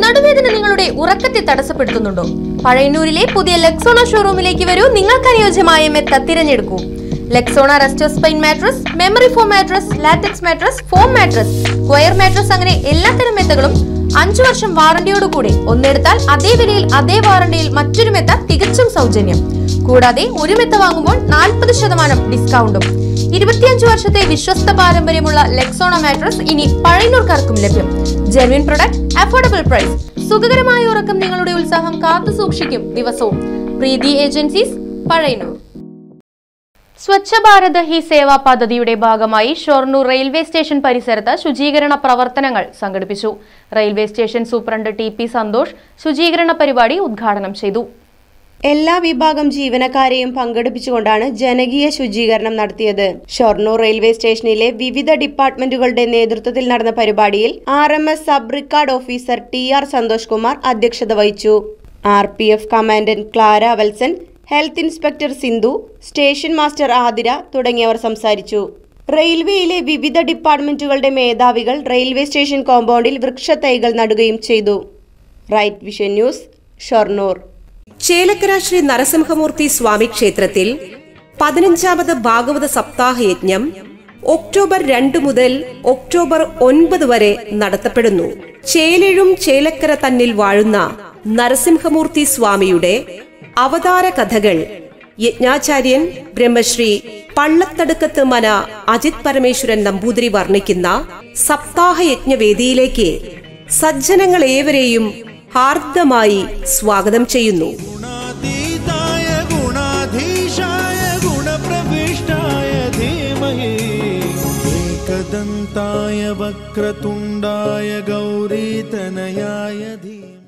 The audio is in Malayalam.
നടുവേദന നിങ്ങളുടെ ഉറക്കത്തെ തടസ്സപ്പെടുത്തുന്നുണ്ടോ? പഴയന്നൂരിലെ പുതിയ ലെക്സോണ ഷോറൂമിലേക്ക് വരൂ. നിങ്ങൾക്ക് അനുയോജ്യമായ മെത്ത തിരഞ്ഞെടുക്കൂ. Lexona resto spine mattress, memory foam mattress, latex mattress, foam mattress, square mattress അങ്ങനെ എല്ലാത്തരം മെത്തകളും 5 വർഷം വാറന്റിയോടുകൂടി. ഒന്നെടുത്താൽ അതേ വിലയിൽ അതേ വാറന്റിയിൽ മറ്റൊരു മെത്ത തികച്ചും സൗജന്യം. കൂടാതെ ഒരു മെത്ത വാങ്ങുമ്പോൾ 40% ഡിസ്കൗണ്ടും. 25 വർഷത്തെ വിശ്വസ്ത പാരമ്പര്യമുള്ള ലെക്സോണ മാട്രസ് ഇനി പഴയന്നൂർക്കാർക്കും ലഭ്യം. Genuine product, affordable price. സുഖകരമായ ഉറക്കം നിങ്ങളുടെ ഉത്സാഹം കാത്തു സൂക്ഷിക്കും ദിവസവും. പ്രീതി ഏജൻസീസ്, പഴയന്നൂർ. സ്വച്ഛ ഭാരത് ഹി സേവാ പദ്ധതിയുടെ ഭാഗമായി ഷൊർണൂർ റെയിൽവേ സ്റ്റേഷൻ പരിസരത്ത് ശുചീകരണ പ്രവർത്തനങ്ങൾ സംഘടിപ്പിച്ചു. Railway station superintendent TP Santhosh ശുചീകരണ പരിപാടി ഉദ്ഘാടനം ചെയ്തു. എല്ലാ വിഭാഗം ജീവനക്കാരെയും പങ്കെടുപ്പിച്ചുകൊണ്ടാണ് ജനകീയ ശുചീകരണം നടത്തിയത്. ഷൊർണൂർ റെയിൽവേ സ്റ്റേഷനിലെ വിവിധ ഡിപ്പാർട്ട്മെന്റുകളുടെ നേതൃത്വത്തിൽ നടന്ന പരിപാടിയിൽ RMS sub record officer TR Santhosh Kumar അധ്യക്ഷത വഹിച്ചു. RPF commandant Clara Valsan, health inspector Sindhu, station master Athira തുടങ്ങിയവർ സംസാരിച്ചു. റെയിൽവേയിലെ വിവിധ ഡിപ്പാർട്ട്മെന്റുകളുടെ മേധാവികൾ റെയിൽവേ സ്റ്റേഷൻ കോമ്പൗണ്ടിൽ വൃക്ഷത്തൈകൾ നടുകയും ചെയ്തു. Right Vision News, Shoranur. Chelakkara Sree Narasimhamoorthy Swami ക്ഷേത്രത്തിൽ 15ാമത് ഭാഗവത സപ്താഹ യജ്ഞം ഒക്ടോബർ 2 മുതൽ ഒക്ടോബർ 9 വരെ നടത്തപ്പെടുന്നു. ചേലെഴും ചേലക്കര തന്നിൽ വാഴുന്ന നരസിംഹമൂർത്തി സ്വാമിയുടെ അവതാര കഥകൾ യജ്ഞാചാര്യൻ ബ്രഹ്മശ്രീ പള്ളത്തടുക്കത്ത് മന അജിത് പരമേശ്വരൻ നമ്പൂതിരി വർണ്ണിക്കുന്ന സപ്താഹ യജ്ഞവേദിയിലേക്ക് സജ്ജനങ്ങൾ ഏവരെയും ഹാർദമായി സ്വാഗതം ചെയ്യുന്നു. ഏകദന്തായ വക്രതുണ്ടായ ഗൗരീതനയായ ധീമഹി.